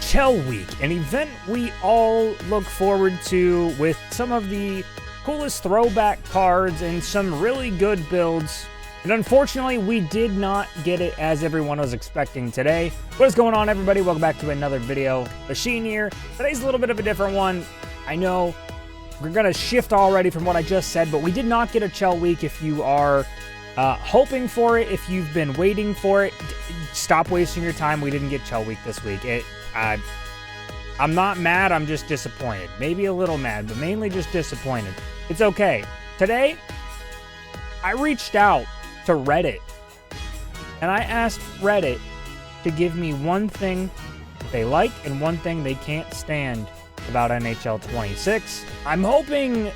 NHL Week, an event we all look forward to with some of the coolest throwback cards and some really good builds. And unfortunately, we did not get it as everyone was expecting today. What is going on, everybody? Welcome back to another video. Machine here. Today's a little bit of a different one. I know we're going to shift already from what I just said, but we did not get a Chell Week. If you are hoping for it, if you've been waiting for it, stop wasting your time. We didn't get Chell Week this week. I'm not mad. I'm just disappointed. Maybe a little mad, but mainly just disappointed. It's okay. Today, I reached out to Reddit, and I asked Reddit to give me one thing they like and one thing they can't stand about NHL 26. I'm hoping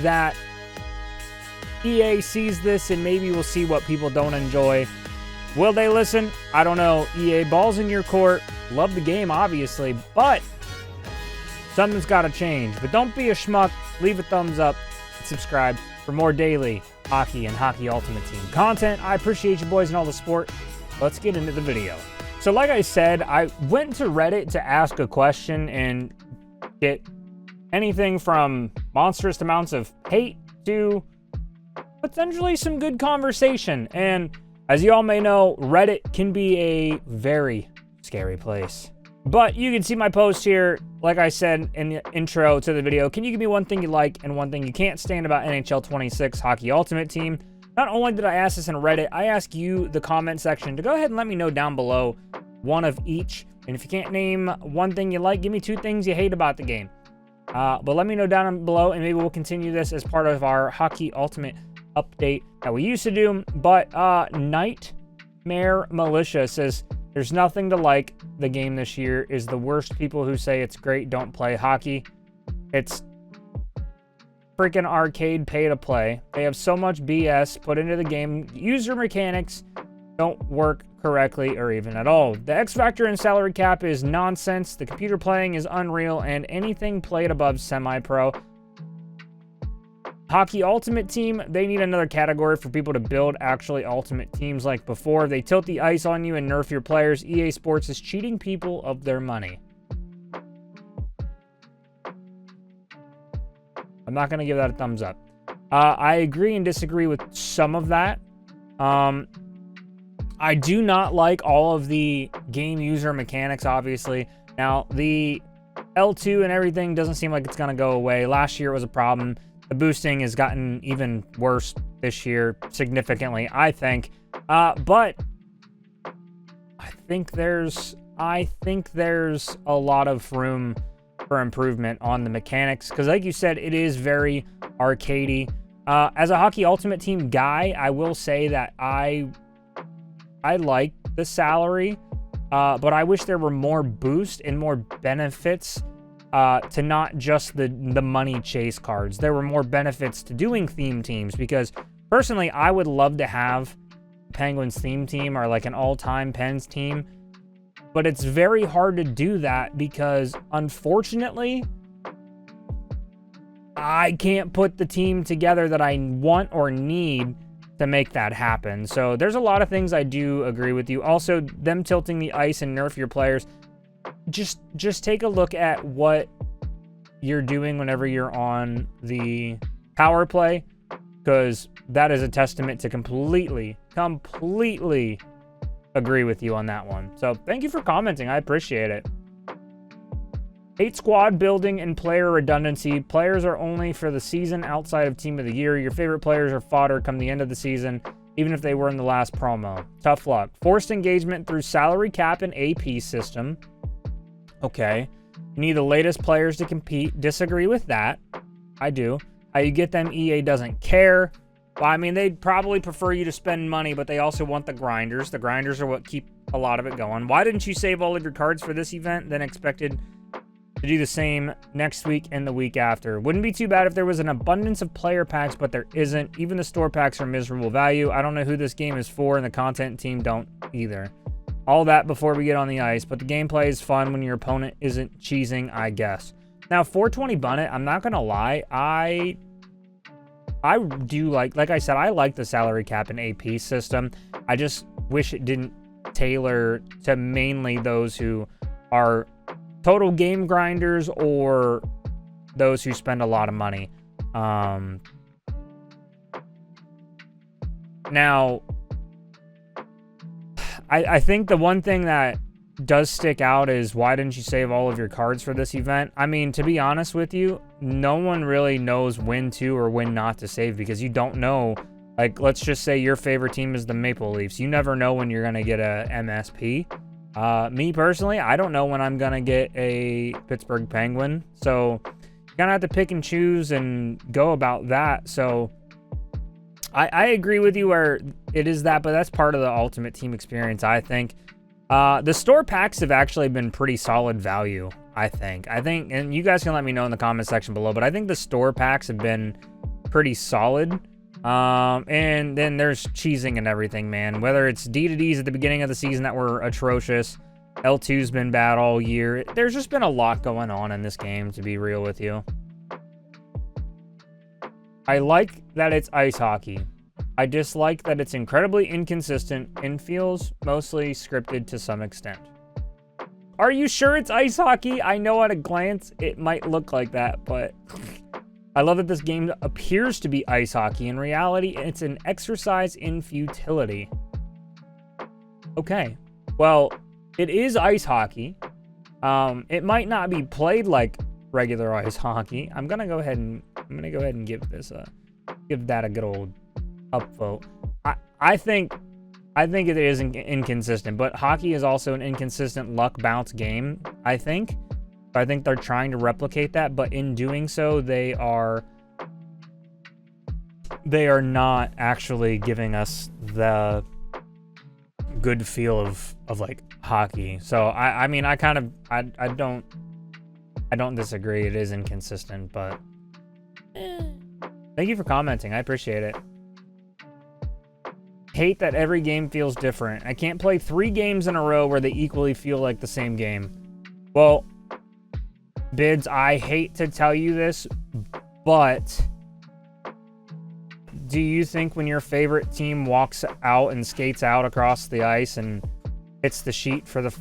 that EA sees this and maybe we'll see what people don't enjoy. Will they listen? I don't know. EA, ball's in your court. Love the game, obviously, but something's got to change. But don't be a schmuck. Leave a thumbs up and subscribe for more daily hockey and Hockey Ultimate Team content. I appreciate you boys and all the support. Let's get into the video. So like I said, I went to Reddit to ask a question and get anything from monstrous amounts of hate to potentially some good conversation. And as you all may know, Reddit can be a very scary place. But you can see my post here, like I said in the intro to the video. Can you give me one thing you like and one thing you can't stand about NHL 26 Hockey Ultimate Team? Not only did I ask this in Reddit, I ask you, the comment section, to go ahead and let me know down below one of each. And if you can't name one thing you like, give me two things you hate about the game. But let me know down below, and maybe we'll continue this as part of our Hockey Ultimate update that we used to do. But Nightmare Militia says, there's nothing to like the game this year. Is the worst people who say it's great don't play hockey. It's freaking arcade pay to play. They have so much BS put into the game. User mechanics don't work correctly or even at all. The X factor and salary cap is nonsense. The computer playing is unreal, and anything played above semi-pro. Hockey Ultimate Team, they need another category for people to build actually ultimate teams like before. They tilt the ice on you and nerf your players. EA Sports is cheating people of their money. I'm not going to give that a thumbs up. I agree and disagree with some of that. I do not like all of the game user mechanics, obviously. Now, the L2 and everything doesn't seem like it's going to go away. Last year it was a problem. The boosting has gotten even worse this year, significantly, I think. But I think there's a lot of room for improvement on the mechanics, because like you said, it is very arcadey. As a Hockey Ultimate Team guy, I will say that I like the salary, but I wish there were more boost and more benefits to not just the money chase cards. There were more benefits to doing theme teams, because personally, I would love to have Penguins theme team or like an all-time Pens team, but it's very hard to do that because unfortunately, I can't put the team together that I want or need to make that happen. So there's a lot of things I do agree with you. Also, them tilting the ice and nerf your players. Just take a look at what you're doing whenever you're on the power play, because that is a testament to completely agree with you on that one. So thank you for commenting. I appreciate it. Hate squad building and player redundancy. Players are only for the season outside of team of the year. Your favorite players are fodder come the end of the season, even if they were in the last promo. Tough luck. Forced engagement through salary cap and AP system. Okay. You need the latest players to compete. Disagree with that. I do. How you get them, EA doesn't care. Well, I mean, they'd probably prefer you to spend money, but they also want the grinders. The grinders are what keep a lot of it going. Why didn't you save all of your cards for this event, then expected to do the same next week and the week after? Wouldn't be too bad if there was an abundance of player packs, but there isn't. Even the store packs are miserable value. I don't know who this game is for, and the content team don't either. All that before we get on the ice, but the gameplay is fun when your opponent isn't cheesing, I guess. Now, 420 Bunnet, I'm not going to lie, I do like I said, I like the salary cap and AP system. I just wish it didn't tailor to mainly those who are total game grinders or those who spend a lot of money. Now, I think the one thing that does stick out is, why didn't you save all of your cards for this event? I mean, to be honest with you, no one really knows when to or when not to save, because you don't know. Like, let's just say your favorite team is the Maple Leafs. You never know when you're going to get a MSP. Me personally, I don't know when I'm going to get a Pittsburgh Penguin. So you're going to have to pick and choose and go about that. So I agree with you where it is that, but that's part of the Ultimate Team experience, I think. The store packs have actually been pretty solid value, I think. And you guys can let me know in the comment section below, but I think the store packs have been pretty solid. And then there's cheesing and everything, man. Whether it's D2Ds at the beginning of the season that were atrocious, L2's been bad all year. There's just been a lot going on in this game, to be real with you. I like that it's ice hockey. I dislike that it's incredibly inconsistent and feels mostly scripted to some extent. Are you sure it's ice hockey? I know at a glance it might look like that, but I love that this game appears to be ice hockey. In reality, it's an exercise in futility. Okay, well, it is ice hockey. It might not be played like regular ice hockey. I'm gonna go ahead and give this give that a good old upvote. I think it is inconsistent, but hockey is also an inconsistent luck bounce game, I think. I think they're trying to replicate that, but in doing so, they are not actually giving us the good feel of like hockey. So I mean, I don't disagree. It is inconsistent, but thank you for commenting. I appreciate it. Hate that every game feels different. I can't play 3 games in a row where they equally feel like the same game. Well, Bids, I hate to tell you this, but do you think when your favorite team walks out and skates out across the ice and hits the sheet for the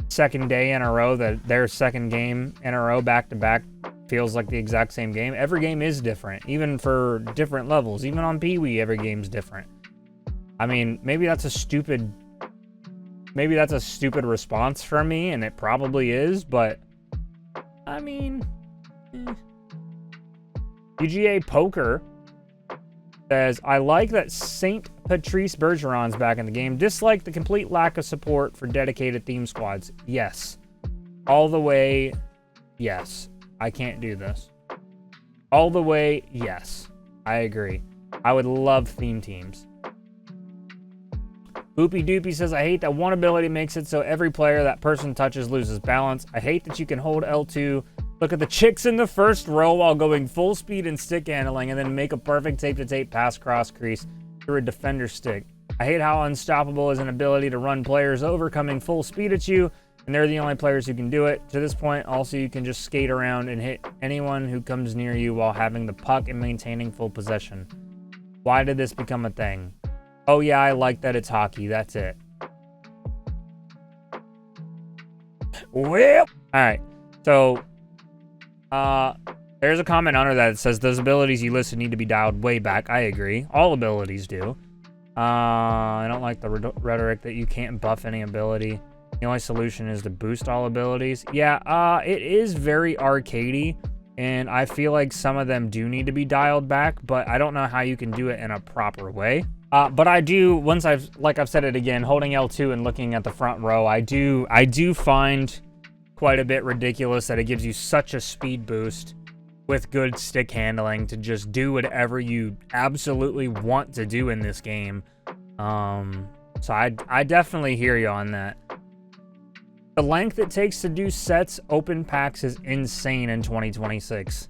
second day in a row, that their second game in a row back-to-back feels like the exact same game? Every game is different, even for different levels. Even on Pee-wee, every game's different. I mean, maybe that's a stupid response from me, and it probably is, but I mean, UGA Poker says, I like that St. Patrice Bergeron's back in the game. Dislike the complete lack of support for dedicated theme squads. Yes. All the way, yes. I can't do this. All the way, yes. I agree. I would love theme teams. Boopy Doopy says, I hate that one ability makes it so every player that person touches loses balance. I hate that you can hold L2, look at the chicks in the first row while going full speed and stick handling, and then make a perfect tape-to-tape pass cross crease through a defender stick. I hate how unstoppable is an ability to run players over coming full speed at you, and they're the only players who can do it. To this point, also, you can just skate around and hit anyone who comes near you while having the puck and maintaining full possession. Why did this become a thing? Oh yeah, I like that it's hockey. That's it. Well, all right. So, there's a comment under that says those abilities you listed need to be dialed way back. I agree. All abilities do. I don't like the rhetoric that you can't buff any ability. The only solution is to boost all abilities. Yeah, it is very arcadey, and I feel like some of them do need to be dialed back, but I don't know how you can do it in a proper way. But I do, once I've said it again, holding L2 and looking at the front row, I do find quite a bit ridiculous that it gives you such a speed boost with good stick handling to just do whatever you absolutely want to do in this game. So I definitely hear you on that. The length it takes to do sets open packs is insane in 2026.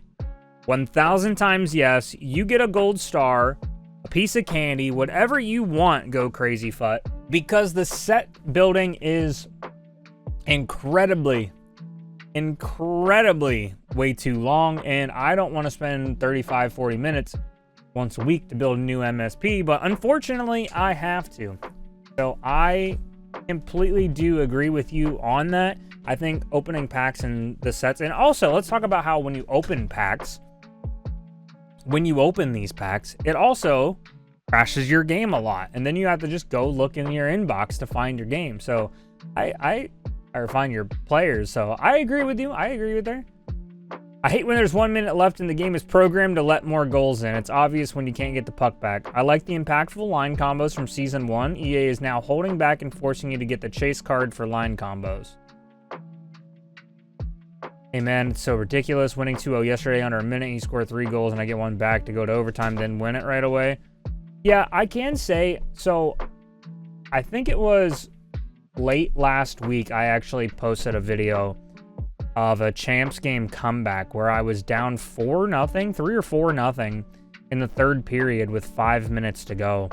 1,000 times yes, you get a gold star, a piece of candy, whatever you want, Go Crazy Fut, because the set building is incredibly way too long, and I don't want to spend 35-40 minutes once a week to build a new MSP, but unfortunately I have to. So I completely do agree with you on that. I think opening packs and the sets, and also let's talk about how when you open these packs, it also crashes your game a lot, and then you have to just go look in your inbox to find your game. So or find your players. So I agree with you. I agree with her. I hate when there's 1 minute left and the game is programmed to let more goals in. It's obvious when you can't get the puck back. I like the impactful line combos from Season 1. EA is now holding back and forcing you to get the chase card for line combos. Hey man, it's so ridiculous. Winning 2-0 yesterday under a minute, he scored 3 goals and I get one back to go to overtime, then win it right away. Yeah, I can say, so I think it was late last week, I actually posted a video of a champs game comeback where I was down 4-0, 3 or 4-0 in the third period with 5 minutes to go.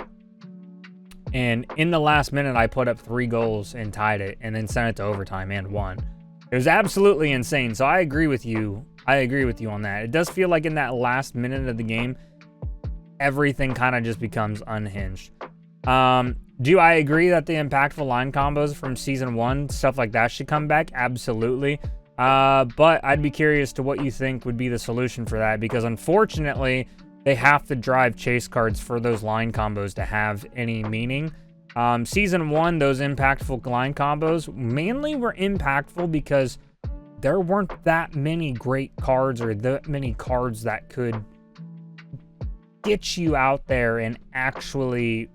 And in the last minute, I put up 3 goals and tied it and then sent it to overtime and won. It was absolutely insane. So I agree with you. I agree with you on that. It does feel like in that last minute of the game, everything kind of just becomes unhinged. Do I agree that the impactful line combos from Season 1, stuff like that should come back? Absolutely. But I'd be curious to what you think would be the solution for that, because unfortunately, they have to drive chase cards for those line combos to have any meaning. Season 1, those impactful line combos mainly were impactful because there weren't that many great cards or that many cards that could get you out there and actually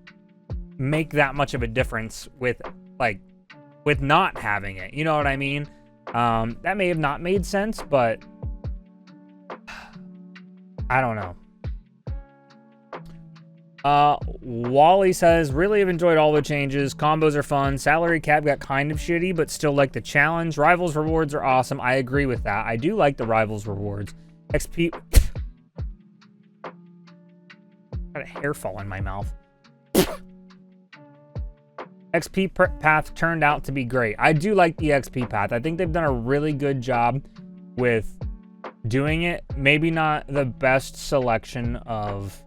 make that much of a difference with not having it. You know what I mean? That may have not made sense, but I don't know. Wally says, really have enjoyed all the changes. Combos are fun. Salary cap got kind of shitty, but still like the challenge. Rivals rewards are awesome. I agree with that. I do like the Rivals rewards. XP. Got a hair fall in my mouth. XP path turned out to be great. I do like the XP path. I think they've done a really good job with doing it. Maybe not the best selection of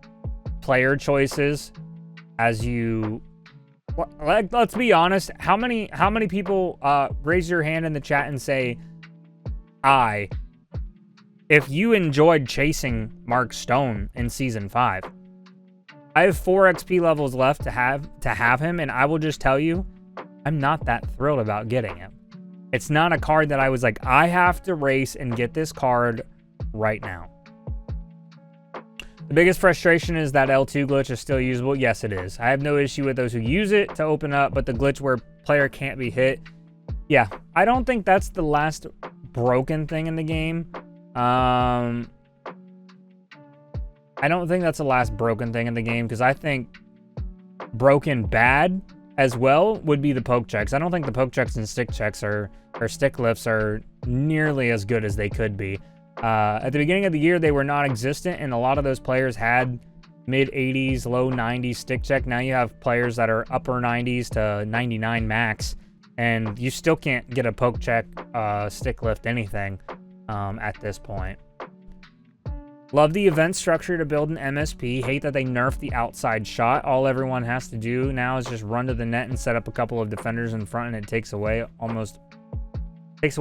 player choices as you... Let's be honest. How many people raise your hand in the chat and say, if you enjoyed chasing Mark Stone in Season 5? I have 4 XP levels left to have him, and I will just tell you, I'm not that thrilled about getting him. It's not a card that I was like, I have to race and get this card right now. The biggest frustration is that L2 glitch is still usable. Yes, it is. I have no issue with those who use it to open up, but the glitch where player can't be hit, yeah, I don't think that's the last broken thing in the game. I don't think that's the last broken thing in the game, because I think broken bad as well would be the poke checks. I don't think the poke checks and stick checks or stick lifts are nearly as good as they could be. At the beginning of the year, they were non-existent, and a lot of those players had mid-80s, low 90s stick check. Now you have players that are upper 90s to 99 max, and you still can't get a poke check, stick lift, anything at this point. Love the event structure to build an MSP. Hate that they nerfed the outside shot. All everyone has to do now is just run to the net and set up a couple of defenders in front, and it takes away most of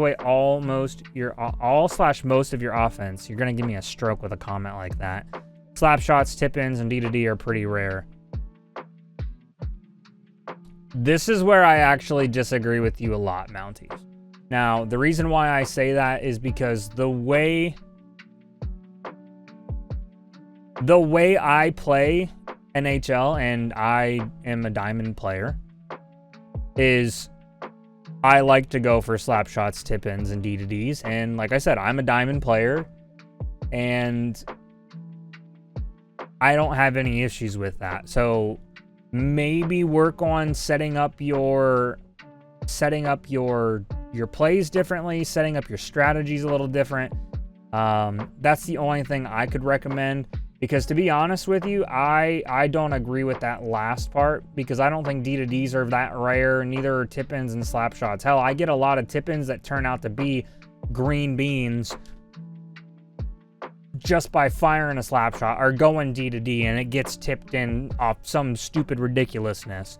your offense. You're gonna give me a stroke with a comment like that. Slap shots, tip-ins, and D2D are pretty rare. This is where I actually disagree with you a lot, Mounties. Now, the reason why I say that is because the way I play NHL, and I am a diamond player, is I like to go for slap shots, tip-ins, and D2Ds. And like I said, I'm a diamond player, and I don't have any issues with that. So maybe work on setting up your plays differently, setting up your strategies a little different. That's the only thing I could recommend. Because to be honest with you, I don't agree with that last part, because I don't think D2Ds are that rare, neither are tip-ins and slap shots. Hell, I get a lot of tip-ins that turn out to be green beans just by firing a slap shot or going D2D, and it gets tipped in off some stupid ridiculousness.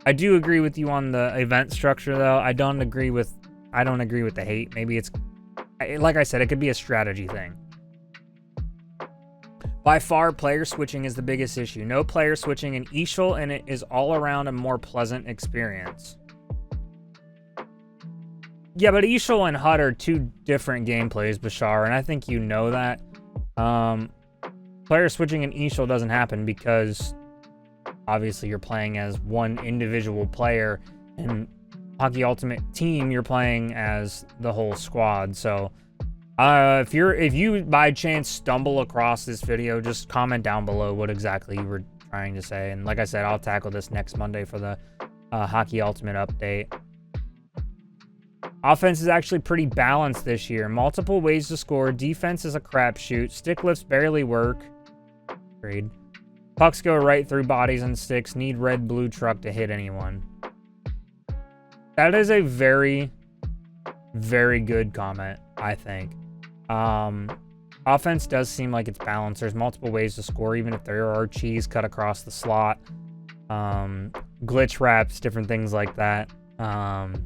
I do agree with you on the event structure, though. I don't agree with the hate. Maybe it's, like I said, it could be a strategy thing. By far, player switching is the biggest issue. No player switching in Nhlhut, and it is all around a more pleasant experience. Yeah, but Nhlhut and Nhlhut are two different gameplays, Bashar, and I think you know that. Player switching in Nhlhut doesn't happen because obviously you're playing as one individual player, and Hockey Ultimate Team you're playing as the whole squad. So if you by chance stumble across this video, just comment down below what exactly you were trying to say, and like I said, I'll tackle this next Monday for the Hockey Ultimate update. Offense is actually pretty balanced this year. Multiple ways to score. Defense is a crapshoot. Stick lifts barely work. Agreed. Pucks go right through bodies and sticks. Need red-blue truck to hit anyone. That is a very, very good comment, I think. Offense does seem like it's balanced. There's multiple ways to score, even if there are cheese cut across the slot. Glitch wraps, different things like that.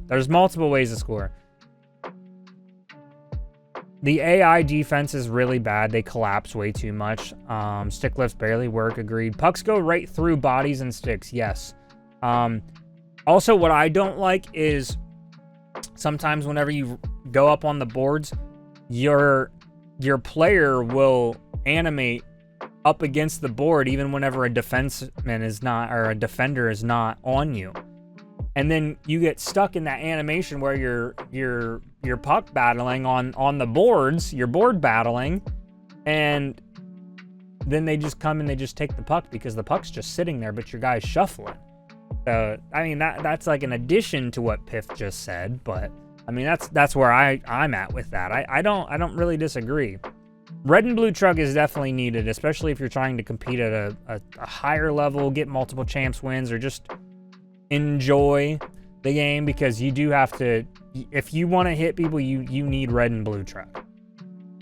There's multiple ways to score. The AI defense is really bad. They collapse way too much. Stick lifts barely work. Agreed. Pucks go right through bodies and sticks. Yes. Also, what I don't like is sometimes whenever you go up on the boards, your player will animate up against the board even whenever a defenseman is not, or a defender is not on you. And then you get stuck in that animation where you're puck battling on the boards, you're board battling, and then they just come and they just take the puck because the puck's just sitting there, but your guy's shuffling. So I mean that's like an addition to what Piff just said, but I mean that's where I'm at with that. I don't really disagree. Red and blue truck is definitely needed, especially if you're trying to compete at a higher level, get multiple champs wins, or just enjoy the game, because you do have to, if you want to hit people, you need red and blue truck.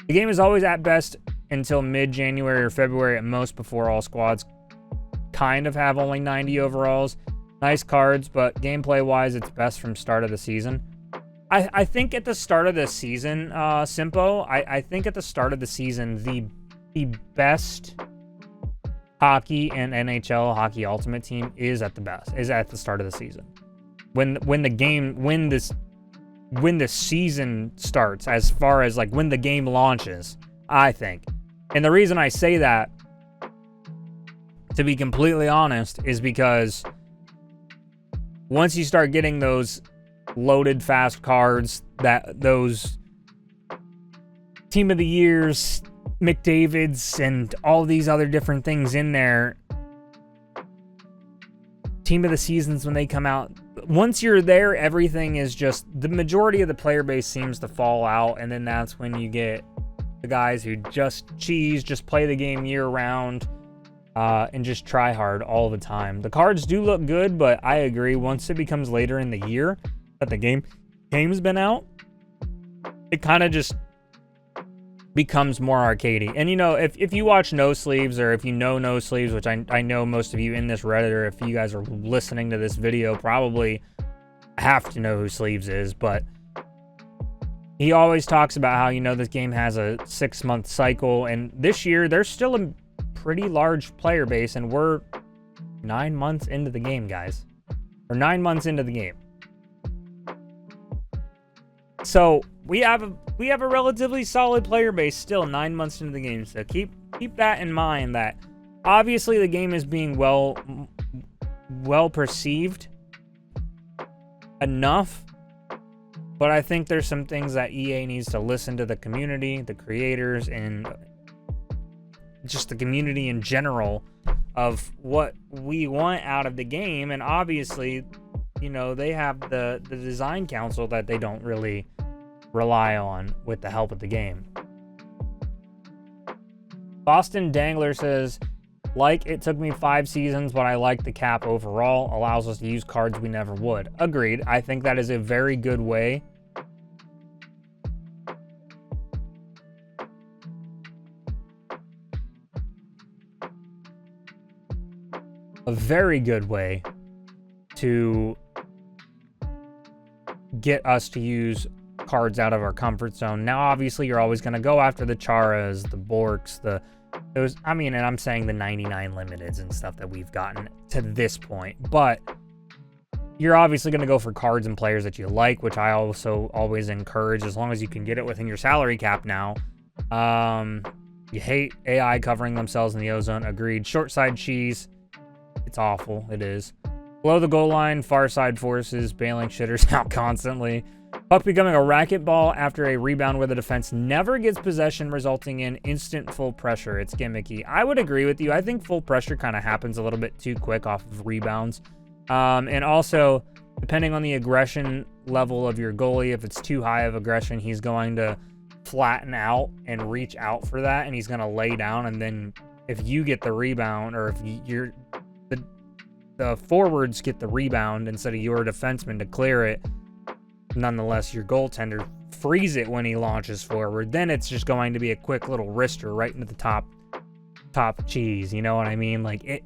The game is always at best until mid-January or February at most, before all squads kind of have only 90 overalls. Nice cards, but gameplay wise it's best from start of the season. I think at the start of the season, Simpo, I think at the start of the season the best hockey and NHL Hockey Ultimate Team is at the start of the season. When the season starts, as far as like when the game launches, I think. And the reason I say that, to be completely honest, is because once you start getting those loaded fast cards, those Team of the Years, McDavid's, and all these other different things in there, Team of the Seasons, when they come out, once you're there, everything is just, the majority of the player base seems to fall out, and then that's when you get the guys who just play the game year round, and just try hard all the time. The cards do look good, but I agree, once it becomes later in the year that the game's been out, it kind of just becomes more arcadey. And you know, if you watch No Sleeves, or if you know No Sleeves, which I know most of you in this Reddit, or if you guys are listening to this video, probably have to know who Sleeves is, but he always talks about how, you know, this game has a 6-month cycle, and this year there's still a pretty large player base, and we're 9 months into the game, guys. Or 9 months into the game. So we have a relatively solid player base still 9 months into the game. So keep that in mind, that obviously the game is being well perceived enough, but I think there's some things that EA needs to listen to the community, the creators, and just the community in general of what we want out of the game. And obviously, you know, they have the design council that they don't really rely on with the help of the game. Boston Dangler says, like, it took me 5 seasons, but I like the cap overall. Allows us to use cards we never would. Agreed. I think that is a very good way to get us to use cards out of our comfort zone. Now, obviously, you're always going to go after the Charas, the Borks, and I'm saying the 99 limiteds and stuff that we've gotten to this point, but you're obviously going to go for cards and players that you like, which I also always encourage, as long as you can get it within your salary cap now. You hate AI covering themselves in the ozone. Agreed. Short side cheese. It's awful. It is. Below the goal line, far side forces, bailing shitters out constantly. Puck becoming a racquetball after a rebound where the defense never gets possession, resulting in instant full pressure. It's gimmicky. I would agree with you. I think full pressure kind of happens a little bit too quick off of rebounds. And also, depending on the aggression level of your goalie, if it's too high of aggression, he's going to flatten out and reach out for that, and he's going to lay down. And then if you get the rebound, or if you're the forwards get the rebound instead of your defenseman to clear it, nonetheless, your goaltender frees it when he launches forward. Then it's just going to be a quick little wrister right into the top cheese. You know what I mean? Like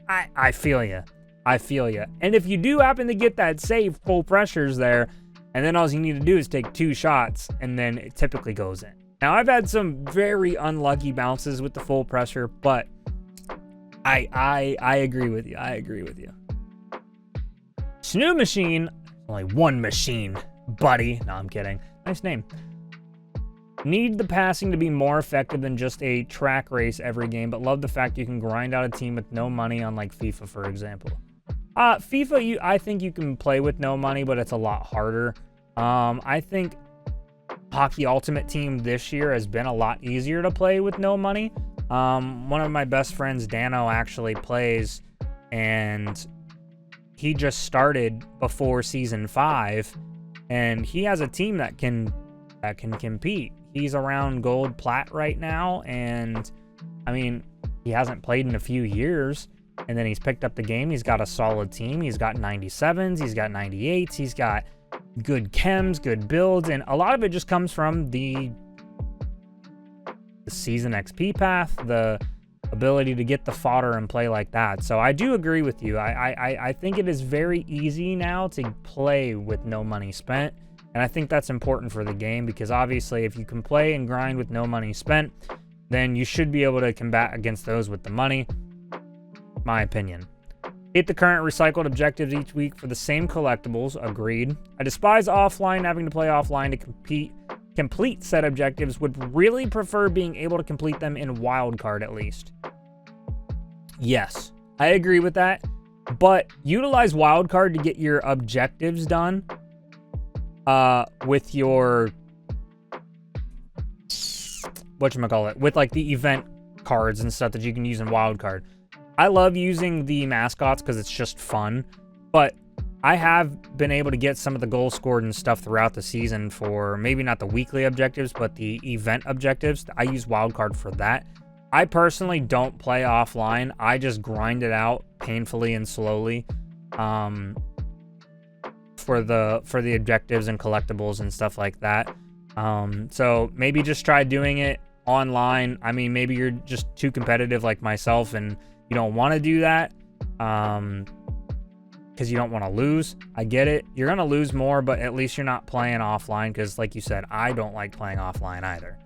I feel you. I feel you. And if you do happen to get that save, full pressure's there, and then all you need to do is take 2 shots, and then it typically goes in. Now, I've had some very unlucky bounces with the full pressure, but I agree with you. I agree with you. Snoo Machine, only one machine, buddy. No, I'm kidding. Nice name. Need the passing to be more effective than just a track race every game, but love the fact you can grind out a team with no money, unlike FIFA, for example. FIFA, I think you can play with no money, but it's a lot harder. I think Hockey Ultimate Team this year has been a lot easier to play with no money. One of my best friends, Dano, actually plays, and he just started before Season 5, and he has a team that can compete. He's around gold plat right now, and I mean, he hasn't played in a few years, and then he's picked up the game. He's got a solid team. He's got 97s, he's got 98s, he's got good chems, good builds, and a lot of it just comes from the season XP path, the ability to get the fodder and play like that. So I do agree with you. I think it is very easy now to play with no money spent. And I think that's important for the game, because obviously if you can play and grind with no money spent, then you should be able to combat against those with the money. My opinion. Hit the current recycled objectives each week for the same collectibles. Agreed. I despise offline, having to play offline to complete said objectives. Would really prefer being able to complete them in wildcard at least. Yes, I agree with that. But utilize wildcard to get your objectives done. With your whatchamacallit, with like the event cards and stuff that you can use in wildcard. I love using the mascots because it's just fun, but I have been able to get some of the goals scored and stuff throughout the season for maybe not the weekly objectives, but the event objectives. I use wildcard for that. I personally don't play offline. I just grind it out painfully and slowly. For the objectives and collectibles and stuff like that. So maybe just try doing it online. I mean, maybe you're just too competitive like myself and you don't want to do that because you don't want to lose. I get it. You're going to lose more, but at least you're not playing offline, because like you said, I don't like playing offline either.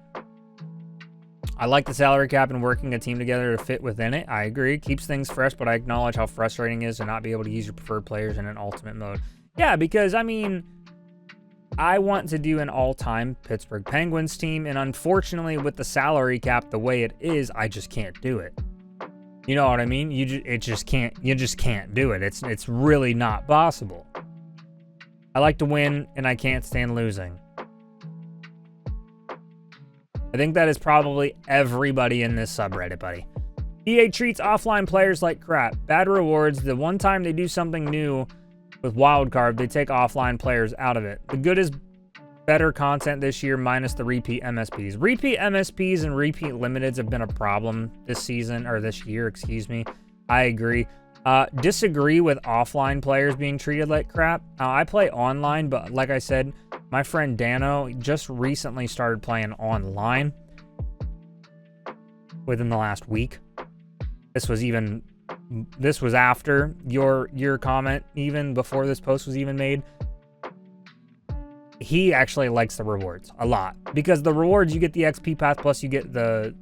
I like the salary cap and working a team together to fit within it. I agree. Keeps things fresh, but I acknowledge how frustrating it is to not be able to use your preferred players in an ultimate mode. Yeah, because, I mean, I want to do an all-time Pittsburgh Penguins team, and unfortunately, with the salary cap the way it is, I just can't do it. You know what I mean? You just can't do it. It's really not possible. I like to win, and I can't stand losing. I think that is probably everybody in this subreddit, buddy. EA treats offline players like crap. Bad rewards. The one time they do something new with wildcard, they take offline players out of it. The good is better content this year, minus the repeat MSPs. Repeat MSPs and repeat limiteds have been a problem this season, or this year, excuse me. I agree. Disagree with offline players being treated like crap. I play online, but like I said, my friend Dano just recently started playing online within the last week. This was even this was after your comment, even before this post was even made. He actually likes the rewards a lot, because the rewards, you get the XP path, plus you get the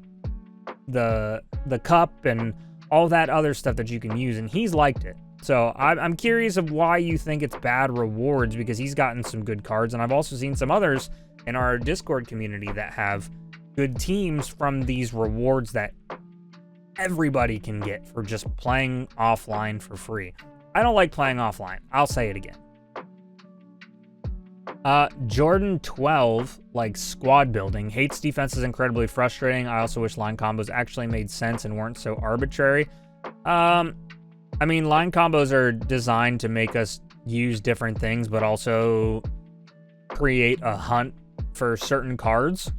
cup and all that other stuff that you can use, and he's liked it. So I'm curious of why you think it's bad rewards, because he's gotten some good cards, and I've also seen some others in our Discord community that have good teams from these rewards that everybody can get for just playing offline for free. I don't like playing offline. I'll say it again. Jordan 12 likes squad building. Hates defense is incredibly frustrating. I also wish line combos actually made sense and weren't so arbitrary. I mean, line combos are designed to make us use different things, but also create a hunt for certain cards.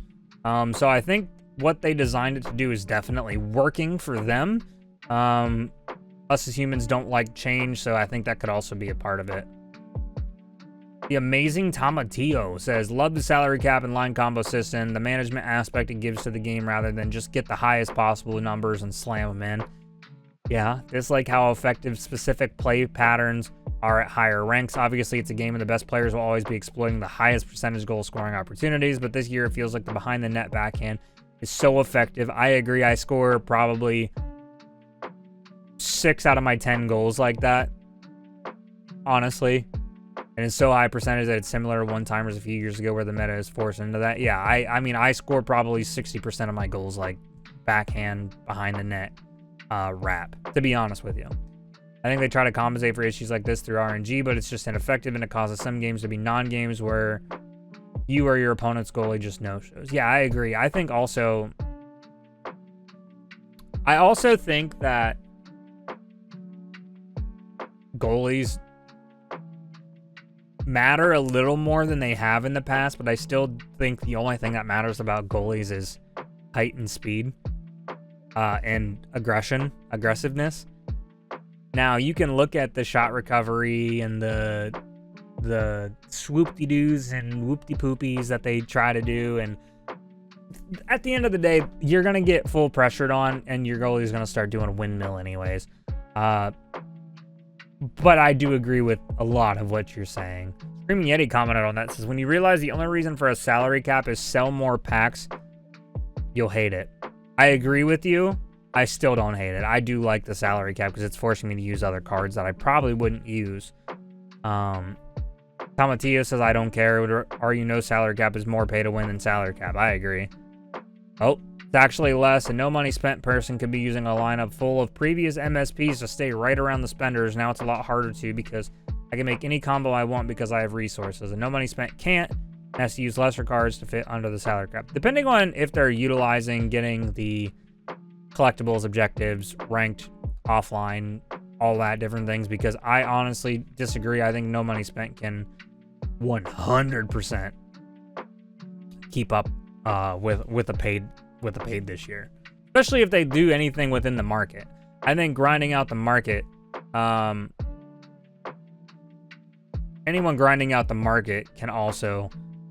So I think what they designed it to do is definitely working for them. Us as humans don't like change, so I think that could also be a part of it. The amazing Tomatillo says, love the salary cap and line combo system, the management aspect it gives to the game rather than just get the highest possible numbers and slam them in. Yeah, just like how effective specific play patterns are at higher ranks. Obviously, it's a game and the best players will always be exploiting the highest percentage goal scoring opportunities, but this year it feels like the behind the net backhand is so effective. I agree. I score probably 6 out of my 10 goals like that, honestly. And it's so high percentage that it's similar to one-timers a few years ago where the meta is forced into that. Yeah, I mean, I score probably 60% of my goals like backhand, behind the net, wrap, to be honest with you. I think they try to compensate for issues like this through RNG, but it's just ineffective, and it causes some games to be non-games where you or your opponent's goalie just no-shows. Yeah, I agree. I also think that goalies matter a little more than they have in the past, but I still think the only thing that matters about goalies is height and speed, and aggressiveness. Now, you can look at the shot recovery and the swoop-de-doos and whoop-de-poopies that they try to do, and at the end of the day, you're going to get full pressured on, and your goalie is going to start doing a windmill anyways. But I do agree with a lot of what you're saying. Screaming Yeti commented on that, says, when you realize the only reason for a salary cap is sell more packs, you'll hate it. I agree with you. I still don't hate it. I do like the salary cap because it's forcing me to use other cards that I probably wouldn't use. Tomatillo says, I don't care. Are you know salary cap is more pay to win than salary cap? I agree. Oh, it's actually less. A no money spent person could be using a lineup full of previous MSPs to stay right around the spenders. Now it's a lot harder to, because I can make any combo I want because I have resources. A no money spent can't. Has to use lesser cards to fit under the salary cap. Depending on if they're utilizing getting the collectibles, objectives, ranked, offline, all that different things, because I honestly disagree. I think no money spent can 100% keep up with the paid this year, especially if they do anything within the market. I think grinding out the market, anyone grinding out the market can also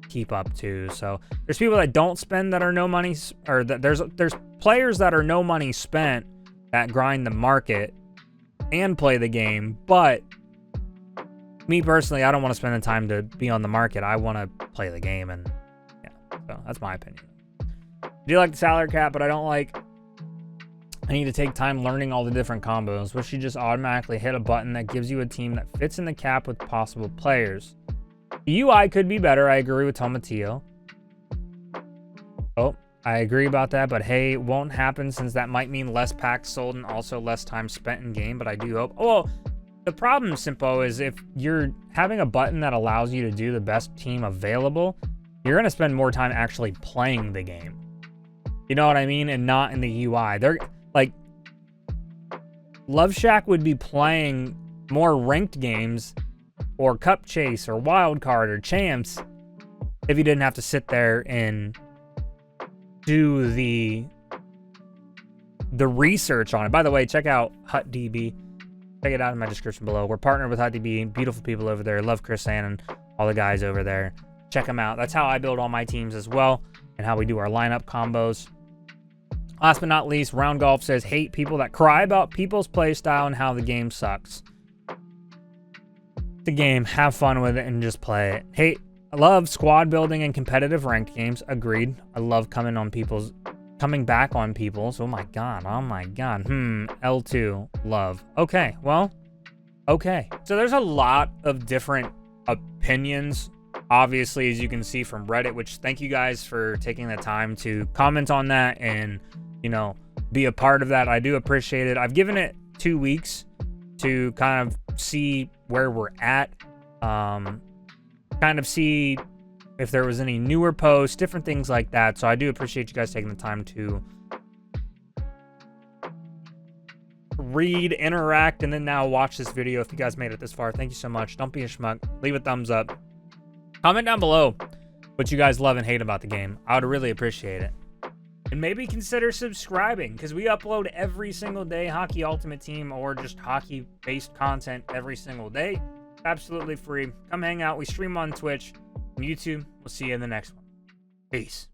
keep up too. So there's people that don't spend that are no money, or that there's players that are no money spent that grind the market and play the game. But me personally, I don't want to spend the time to be on the market. I want to play the game, and yeah, so that's my opinion. I do like the salary cap, but I don't like, I need to take time learning all the different combos. Wish you just automatically hit a button that gives you a team that fits in the cap with possible players. The UI could be better. I agree with Tomatillo. Oh, I agree about that, but hey, it won't happen since that might mean less packs sold and also less time spent in game, but I do hope. Oh, well, the problem, Simpo, is if you're having a button that allows you to do the best team available, you're going to spend more time actually playing the game. You know what I mean? And not in the UI. They're like, Love Shack would be playing more ranked games or Cup Chase or Wild Card or Champs if you didn't have to sit there and do the research on it. By the way, check out HutDB. Check it out in my description below. We're partnered with HutDB. Beautiful people over there. Love Chris and all the guys over there. Check them out. That's how I build all my teams as well, and how we do our lineup combos. Last but not least, Round Golf says, hate people that cry about people's play style and how the game sucks. The game, have fun with it and just play it. I love squad building and competitive ranked games. Agreed. I love coming back on people's. Oh my god. L2, love. Okay, well, okay. So there's a lot of different opinions, obviously, as you can see from Reddit, which thank you guys for taking the time to comment on that and, you know, be a part of that. I do appreciate it. I've given it 2 weeks to kind of see where we're at, kind of see if there was any newer posts, different things like that. So I do appreciate you guys taking the time to read, interact, and then now watch this video. If you guys made it this far, thank you so much. Don't be a schmuck. Leave a thumbs up. Comment down below what you guys love and hate about the game. I would really appreciate it. And maybe consider subscribing, because we upload every single day, Hockey Ultimate Team or just hockey-based content every single day. Absolutely free. Come hang out. We stream on Twitch and YouTube. We'll see you in the next one. Peace.